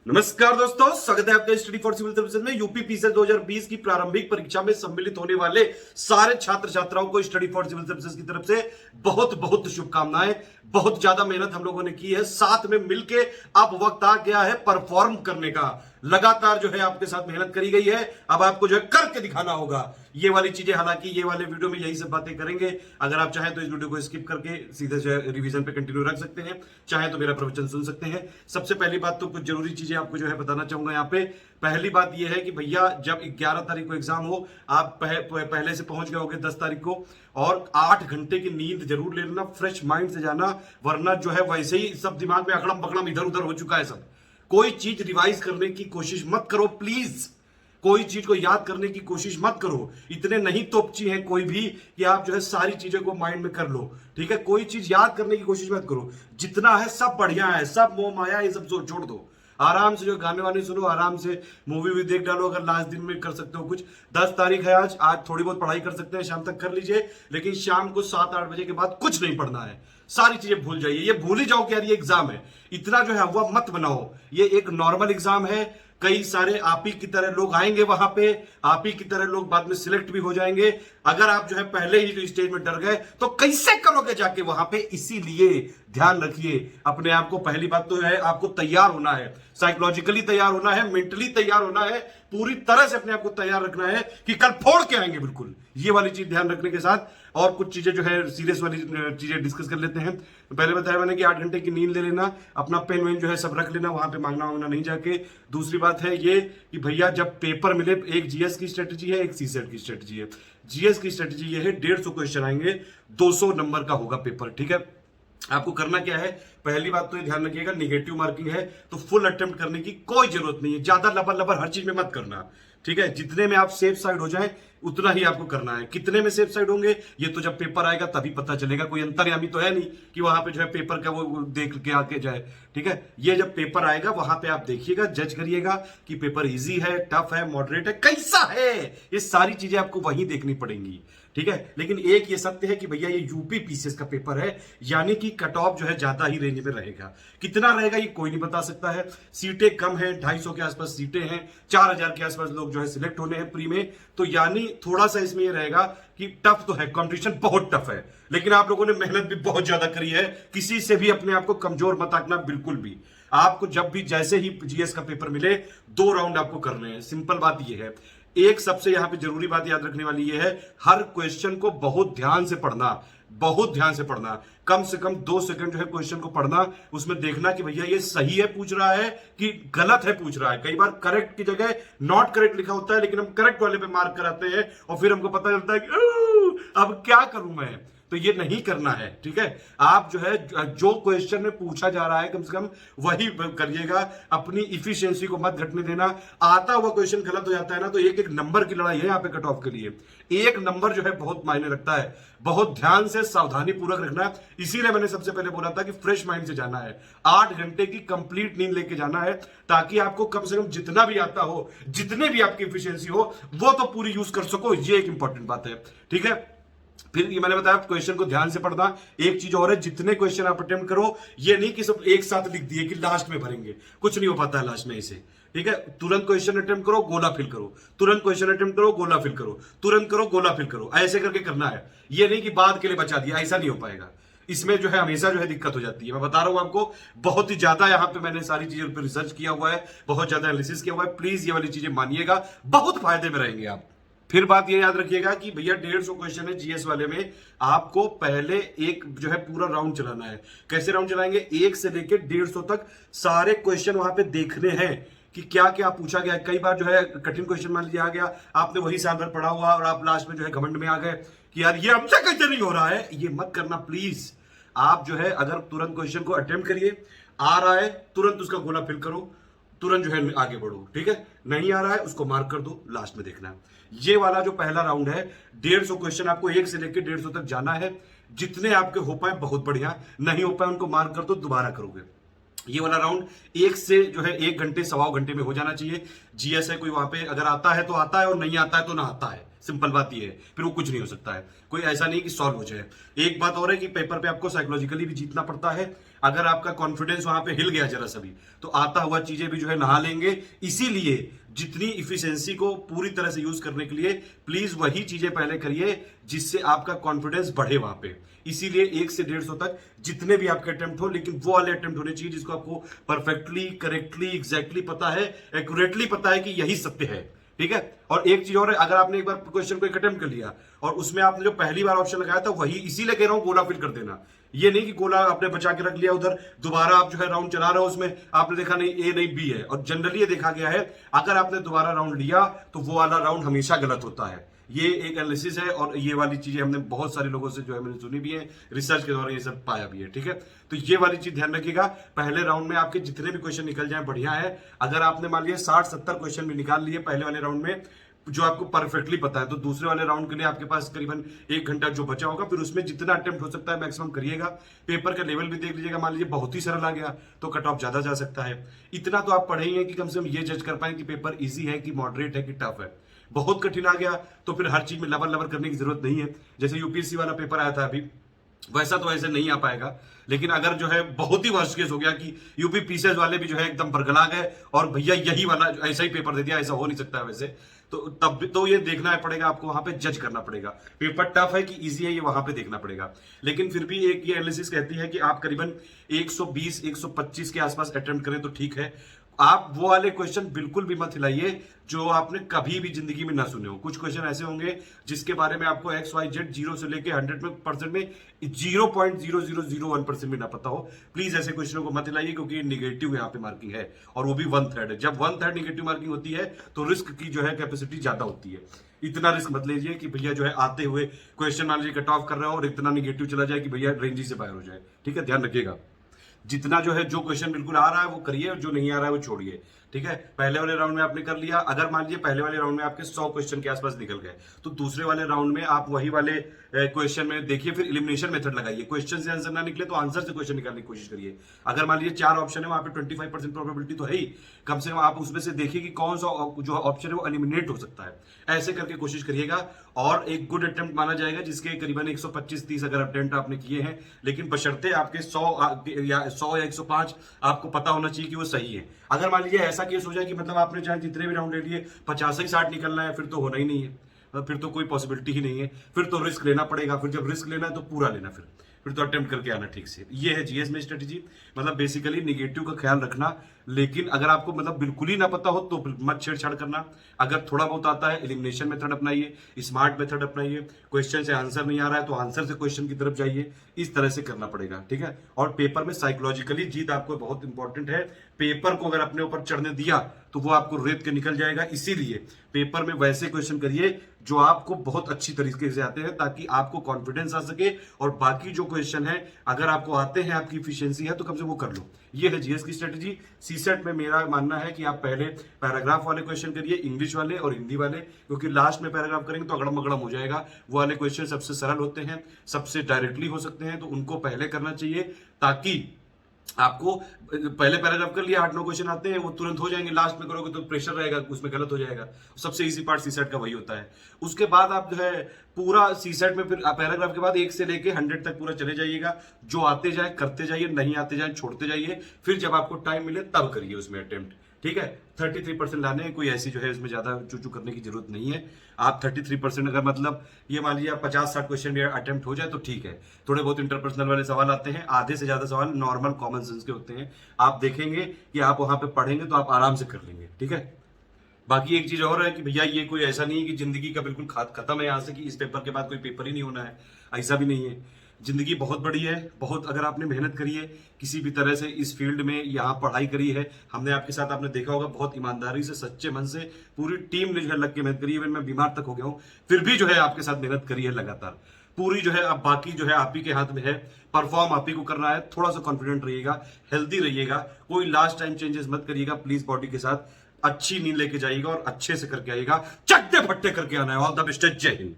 नमस्कार दोस्तों, स्वागत है आपका स्टडी फॉर सिविल सर्विसेज में। यूपी पीसीएस 2020 की प्रारंभिक परीक्षा में सम्मिलित होने वाले सारे छात्र छात्राओं को स्टडी फॉर सिविल सर्विसेज की तरफ से बहुत बहुत शुभकामनाएं। बहुत ज्यादा मेहनत हम लोगों ने की है, साथ में मिलके अब वक्त आ गया है परफॉर्म करने का। लगातार जो है आपके साथ मेहनत करी गई है, अब आपको जो है करके दिखाना होगा। ये वाली चीजें, हालांकि ये वाले वीडियो में यही सब बातें करेंगे। अगर आप चाहें तो इस वीडियो को स्किप करके सीधे जो है रिवीजन पे कंटिन्यू रख सकते हैं, चाहे तो मेरा प्रवचन सुन सकते हैं। सबसे पहली बात तो कुछ जरूरी चीजें आपको जो है बताना चाहूंगा यहाँ पे। पहली बात यह है कि भैया जब 11 तारीख को एग्जाम हो, आप पहले से पहुंच गए होगे 10 तारीख को, और 8 घंटे की नींद जरूर ले लेना, फ्रेश माइंड से जाना, वरना जो है वैसे ही सब दिमाग में अकड़म पकड़म इधर उधर हो चुका है सब। कोई चीज रिवाइज करने की कोशिश मत करो प्लीज, कोई चीज को याद करने की कोशिश मत करो। इतने नहीं तोपची हैं कोई भी कि आप जो है सारी चीजें को माइंड में कर लो, ठीक है। कोई चीज याद करने की कोशिश मत करो, जितना है सब बढ़िया है, सब मोह माया ये सब छोड़ दो। आराम से जो गाने वाने सुनो, आराम से मूवी भी देख डालो। अगर लास्ट दिन में कर सकते हो कुछ, 10 तारीख है आज थोड़ी बहुत पढ़ाई कर सकते हैं, शाम तक कर लीजिए। लेकिन शाम को 7-8 बजे के बाद कुछ नहीं पढ़ना है, सारी चीजें भूल जाइए। ये भूल ही जाओ कि यार ये एग्जाम है, इतना जो है हुआ मत बनाओ। ये एक नॉर्मल एग्जाम है, कई सारे आप ही की तरह लोग आएंगे वहां पे, आप ही की तरह लोग बाद में सिलेक्ट भी हो जाएंगे। अगर आप जो है पहले ही जो स्टेज में डर गए तो कैसे करोगे जाके वहां पे। इसीलिए ध्यान रखिए अपने आप को। पहली बात तो है आपको तैयार होना है, साइकोलॉजिकली तैयार होना है, मेंटली तैयार होना है, पूरी तरह से अपने आप को तैयार रखना है कि कल फोड़ के आएंगे बिल्कुल। ये वाली चीज ध्यान रखने के साथ और कुछ चीजें जो है सीरियस वाली चीजें डिस्कस कर लेते हैं। पहले बताया मैंने कि 8 घंटे की नींद ले लेना, अपना पेन वेन जो है सब रख लेना, वहां पे मांगना वांगना नहीं जाके। दूसरी बात है ये कि भैया जब पेपर मिले, एक जीएस की स्ट्रेटेजी है, एक सीसेट की स्ट्रेटेजी है। जीएस की स्ट्रेटेजी ये है 150 क्वेश्चन आएंगे, 200 नंबर का होगा पेपर, ठीक है। आपको करना क्या है, पहली बात तो ये ध्यान रखिएगा, निगेटिव मार्किंग है तो फुल अटेम्प्ट करने की कोई जरूरत नहीं है। ज्यादा लबर लबर हर चीज में मत करना, ठीक है। जितने में आप सेफ साइड हो जाएं उतना ही आपको करना है। कितने में सेफ साइड होंगे ये तो जब पेपर आएगा तभी पता चलेगा। कोई अंतर्यामी तो है नहीं कि वहां पे जो है पेपर का वो देख के आके जाए, ठीक है। ये जब पेपर आएगा वहां पे आप देखिएगा, जज करिएगा कि पेपर इजी है, टफ है, मॉडरेट है, कैसा है। ये सारी चीजें आपको वहीं देखनी पड़ेंगी, ठीक है। लेकिन एक ये सत्य है कि भैया ये यूपी पीसीएस का पेपर है, यानी कि कट ऑफ जो है ज्यादा ही रेंज में रहेगा। कितना रहेगा ये कोई नहीं बता सकता है। सीटें कम है, 250 के आसपास सीटें हैं, 4000 के आसपास लोग जो है सिलेक्ट होने हैं प्री में। तो यानी थोड़ा सा इसमें ये रहेगा कि टफ तो है, कंपटीशन बहुत टफ है, लेकिन आप लोगों ने मेहनत भी बहुत ज्यादा करी है। किसी से भी अपने आप को कमजोर मत आंकना बिल्कुल भी। आपको जब भी जैसे ही जीएस का पेपर मिले 2 राउंड आपको करने हैं, सिंपल बात ये है। एक सबसे यहां पे जरूरी बात याद रखने वाली ये है, हर क्वेश्चन को बहुत ध्यान से पढ़ना, बहुत ध्यान से पढ़ना। कम से कम 2 सेकंड जो है क्वेश्चन को पढ़ना, उसमें देखना कि भैया ये सही है पूछ रहा है कि गलत है पूछ रहा है। कई बार करेक्ट की जगह नॉट करेक्ट लिखा होता है, लेकिन हम करेक्ट वाले पे मार्क कराते हैं और फिर हमको पता चलता है कि अब क्या करूं मैं। तो ये नहीं करना है, ठीक है। आप जो है जो क्वेश्चन में पूछा जा रहा है कम से कम वही करिएगा, अपनी इफिशियंसी को मत घटने देना। आता हुआ क्वेश्चन गलत हो जाता है ना तो एक एक नंबर की लड़ाई है यहाँ पे कट ऑफ के लिए। एक नंबर जो है बहुत मायने रखता है, बहुत ध्यान से सावधानी पूर्वक रखना। इसीलिए मैंने सबसे पहले बोला था कि फ्रेश माइंड से जाना है, 8 घंटे की कंप्लीट नींद लेके जाना है, ताकि आपको कम से कम जितना भी आता हो, जितने भी आपकी इफिशियंसी हो, वो तो पूरी यूज कर सको। ये एक इंपॉर्टेंट बात है, ठीक है। फिर ये मैंने बताया क्वेश्चन को ध्यान से पढ़ना। एक चीज और है, जितने क्वेश्चन आप अटेम्प्ट करो, ये नहीं कि सब एक साथ लिख दिए कि लास्ट में भरेंगे, कुछ नहीं हो पाता है लास्ट में इसे, ठीक है। तुरंत क्वेश्चन अटेम्प्ट करो, गोला फिल करो, तुरंत क्वेश्चन अटेम्प्ट करो, गोला फिल करो, तुरंत करो, गोला फिल करो, ऐसे करके करना है। ये नहीं कि बाद के लिए बचा दिया, ऐसा नहीं हो पाएगा। इसमें जो है हमेशा जो है दिक्कत हो जाती है। मैं बता रहा हूं आपको, बहुत ही ज्यादा यहां पे मैंने सारी चीजों पर रिसर्च किया हुआ है, बहुत ज्यादा एनालिसिस किया हुआ है। प्लीज ये वाली चीजें मानिएगा, बहुत फायदे में रहेंगे आप। फिर बात ये याद रखिएगा कि भैया 150 क्वेश्चन है जीएस वाले में, आपको पहले एक जो है पूरा राउंड चलाना है। कैसे राउंड चलाएंगे, 1 से लेकर 150 तक सारे क्वेश्चन वहां पे देखने हैं कि क्या क्या पूछा गया। कई बार जो है कठिन क्वेश्चन मान लिया गया, आपने वही साल पढ़ा हुआ और आप लास्ट में जो है घमंड में आ गए कि यार ये हमसे कैसे नहीं हो रहा है। ये मत करना प्लीज। आप जो है अगर तुरंत क्वेश्चन को अटेम्प्ट करिए, आ रहा है तुरंत उसका गोला फिल करो, तुरंत जो है आगे बढ़ो, ठीक है। नहीं आ रहा है उसको मार्क कर दो, लास्ट में देखना है। ये वाला जो पहला राउंड है, 150 क्वेश्चन आपको 1 से लेकर 150 तक जाना है। जितने आपके हो पाए बहुत बढ़िया, नहीं हो पाए उनको मार्क कर दो, दोबारा करोगे। ये वाला राउंड 1 से जो है 1 घंटे 1.25 घंटे में हो जाना चाहिए। जीएस है कोई वहां पे, अगर आता है तो आता है और नहीं आता है तो ना आता है, सिंपल बात ये है। फिर वो कुछ नहीं हो सकता है, कोई ऐसा नहीं कि सॉल्व हो जाए। एक बात और है कि पेपर पे आपको साइकोलॉजिकली भी जीतना पड़ता है। अगर आपका कॉन्फिडेंस वहां पे हिल गया जरा सा भी, तो आता हुआ चीजें भी जो है नहा लेंगे। इसीलिए जितनी इफिशिएंसी को पूरी तरह से यूज करने के लिए प्लीज वही चीजें पहले करिए जिससे आपका कॉन्फिडेंस बढ़े वहां पे। इसीलिए 1 से 150 तक जितने भी आपके अटेम्प्ट हो, लेकिन वो वाले अटेम्प्ट होने चाहिए जिसको आपको परफेक्टली, करेक्टली, एग्जैक्टली पता है, एक्यूरेटली पता है कि यही सत्य है। ठीक है। और एक चीज और है, अगर आपने एक बार क्वेश्चन को एक अटेम्प्ट कर लिया और उसमें आपने जो पहली बार ऑप्शन लगाया था वही, इसीलिए कह रहा हूं गोला फिल कर देना। ये नहीं कि गोला आपने बचा के रख लिया उधर, दोबारा आप जो है राउंड चला रहे हो, उसमें आपने देखा नहीं ए नहीं बी है। और जनरली ये देखा गया है अगर आपने दोबारा राउंड लिया तो वो वाला राउंड हमेशा गलत होता है। ये एक एनालिसिस है और ये वाली चीजें हमने बहुत सारे लोगों से जो है मैंने सुनी भी है, रिसर्च के द्वारा ये सब पाया भी है। ठीक है। तो ये वाली चीज ध्यान रखिएगा, पहले राउंड में आपके जितने भी क्वेश्चन निकल जाए बढ़िया है। अगर आपने मान लिया 60-70 क्वेश्चन भी निकाल लिए पहले वाले राउंड में जो आपको परफेक्टली पता है, तो दूसरे वाले राउंड के लिए आपके पास करीबन 1 घंटा जो बचा होगा, फिर उसमें जितना अटेम्प्ट हो सकता है मैक्सिमम करिएगा। पेपर का लेवल भी देख लीजिएगा, मान लीजिए बहुत ही सरल आ गया तो कट ऑफ ज्यादा जा सकता है। इतना तो आप पढ़े ही हैं कि कम से कम ये जज कर पाए कि पेपर इजी है कि मॉडरेट है कि टफ है। बहुत कठिन आ गया तो फिर हर चीज में लवर लवर करने की जरूरत नहीं है। जैसे यूपीएससी वाला पेपर आया था अभी, वैसा तो ऐसे नहीं आ पाएगा। लेकिन अगर जो है बहुत ही वर्स्ट केस हो गया कि यूपी पीसीएस वाले भी जो है एकदम बरगला गए और भैया यही वाला ऐसा ही पेपर दे दिया, ऐसा हो नहीं सकता है वैसे, तो तब भी तो ये देखना पड़ेगा आपको, वहां पे जज करना पड़ेगा पेपर टफ है कि इजी है, ये वहां पे देखना पड़ेगा। लेकिन फिर भी एक ये एनालिसिस कहती है कि आप करीबन 120-125 के आसपास अटेम्प्ट करें तो ठीक है। आप वो वाले क्वेश्चन बिल्कुल भी मत हिलाइए जो आपने कभी भी जिंदगी में ना सुने हो। कुछ क्वेश्चन ऐसे होंगे जिसके बारे में आपको XYZ 0 से लेके 100% में 0.0001% भी ना पता हो। प्लीज ऐसे क्वेश्चनों को मत हिलाइए क्योंकि निगेटिव यहाँ पे मार्किंग है और वो भी 1/3 है। जब 1/3 निगेटिव मार्किंग होती है तो रिस्क की जो है कैपेसिटी ज्यादा होती है। इतना रिस्क मत लीजिए कि भैया जो है आते हुए क्वेश्चन मान लीजिए कट ऑफ कर रहे हो और इतना निगेटिव चला जाए कि भैया रेंज ही से बाहर हो जाए। ठीक है, ध्यान रखिएगा। जितना जो है जो क्वेश्चन बिल्कुल आ रहा है वो करिए और जो नहीं आ रहा है वो छोड़िए। ठीक है। पहले वाले राउंड में आपने कर लिया, अगर मान लीजिए पहले वाले राउंड में आपके 100 क्वेश्चन के आसपास निकल गए तो दूसरे वाले राउंड में आप वही वाले क्वेश्चन में देखिए, फिर एलिमिनेशन मेथड लगाइए। क्वेश्चन से आंसर ना निकले तो आंसर से क्वेश्चन निकालने की कोशिश करिए। अगर मान लीजिए 4 ऑप्शन है, वहां पे 25% प्रोबेबिलिटी तो है ही, कम से कम आप उसमें से देखिए कि कौन सा जो ऑप्शन है वो एलिमिनेट हो सकता है। ऐसे करके कोशिश करिएगा और एक गुड अटेम्प्ट माना जाएगा जिसके करीबन 125-30 अगर अटेम्प्ट आपने किए हैं, लेकिन बशर्ते आपके 100 या 105 आपको पता होना चाहिए कि वो सही है। अगर मान लीजिए ऐसा केस हो जाए कि मतलब आपने चाहे जितने भी राउंड ले लिए 50 ही 60 निकलना है, फिर तो होना ही नहीं है, फिर तो कोई पॉसिबिलिटी ही नहीं है। फिर तो रिस्क लेना पड़ेगा। फिर जब रिस्क लेना है तो पूरा लेना, फिर तो अटेम्प्ट करके आना ठीक से। ये है जीएस में स्ट्रेटेजी, मतलब बेसिकली निगेटिव का ख्याल रखना। लेकिन अगर आपको मतलब बिल्कुल ही ना पता हो तो मत छेड़छाड़ करना। अगर थोड़ा बहुत आता है एलिमिनेशन मेथड अपनाइए, स्मार्ट मेथड अपनाइए। क्वेश्चन से आंसर नहीं आ रहा है तो आंसर से क्वेश्चन की तरफ जाइए। इस तरह से करना पड़ेगा। ठीक है। और पेपर में साइकोलॉजिकली जीत आपको बहुत इंपॉर्टेंट है। पेपर को अगर अपने ऊपर चढ़ने दिया तो वो आपको रेत के निकल जाएगा। इसीलिए पेपर में वैसे क्वेश्चन करिए जो आपको बहुत अच्छी तरीके से आते हैं, ताकि आपको कॉन्फिडेंस आ सके और बाकी जो क्वेश्चन है अगर आपको आते हैं, आपकी इफिशियंसी है तो कम से वो कर लो। ये है जीएस की स्ट्रेटेजी। सीसेट में मेरा मानना है कि आप पहले पैराग्राफ वाले क्वेश्चन करिए, इंग्लिश वाले और हिंदी वाले, क्योंकि लास्ट में पैराग्राफ करेंगे तो अगड़म अगड़म हो जाएगा। वो वाले क्वेश्चन सबसे सरल होते हैं, सबसे डायरेक्टली हो सकते हैं, तो उनको पहले करना चाहिए ताकि आपको पहले पैराग्राफ कर लिया, 8-9 क्वेश्चन आते हैं वो तुरंत हो जाएंगे। लास्ट में करोगे तो प्रेशर रहेगा, उसमें गलत हो जाएगा। सबसे इजी पार्ट सीसेट का वही होता है। उसके बाद आप जो है पूरा सीसेट में फिर पैराग्राफ के बाद 1 से लेके 100 तक पूरा चले जाइएगा। जो आते जाए करते जाइए, नहीं आते जाए छोड़ते जाइए। फिर जब आपको टाइम मिले तब करिए उसमें अटेम्प्ट। ठीक है। 33% लाने हैं, कोई ऐसी जो है उसमें ज्यादा चूचू करने की जरूरत नहीं है। आप 33% अगर मतलब ये मान लीजिए 50-60 क्वेश्चन अटेम्प्ट हो जाए तो ठीक है। थोड़े बहुत इंटरपर्सनल वाले सवाल आते हैं, आधे से ज्यादा सवाल नॉर्मल कॉमन सेंस के होते हैं। आप देखेंगे कि आप वहां पे पढ़ेंगे तो आप आराम से कर लेंगे। ठीक है। बाकी एक चीज और है कि भैया ये कोई ऐसा नहीं है कि जिंदगी का बिल्कुल खत्म है यहाँ से, कि इस पेपर के बाद कोई पेपर ही नहीं होना है, ऐसा भी नहीं है। जिंदगी बहुत बड़ी है, बहुत अगर आपने मेहनत करी है किसी भी तरह से इस फील्ड में, यहाँ पढ़ाई करी है, हमने आपके साथ आपने देखा होगा बहुत ईमानदारी से, सच्चे मन से पूरी टीम ने जो है लग के मेहनत करी है। इवन मैं बीमार तक हो गया हूँ फिर भी जो है आपके साथ मेहनत करी है लगातार पूरी जो है। अब बाकी जो है आप ही के हाथ में है, परफॉर्म आप ही को करना है। थोड़ा सा कॉन्फिडेंट रहिएगा, हेल्दी रहिएगा, कोई लास्ट टाइम चेंजेस मत करिएगा प्लीज। बॉडी के साथ अच्छी नींद लेके जाइएगा और अच्छे से करके आइएगा, चट्टे फट्टे करके आना है। ऑल द बेस्ट, जय हिंद।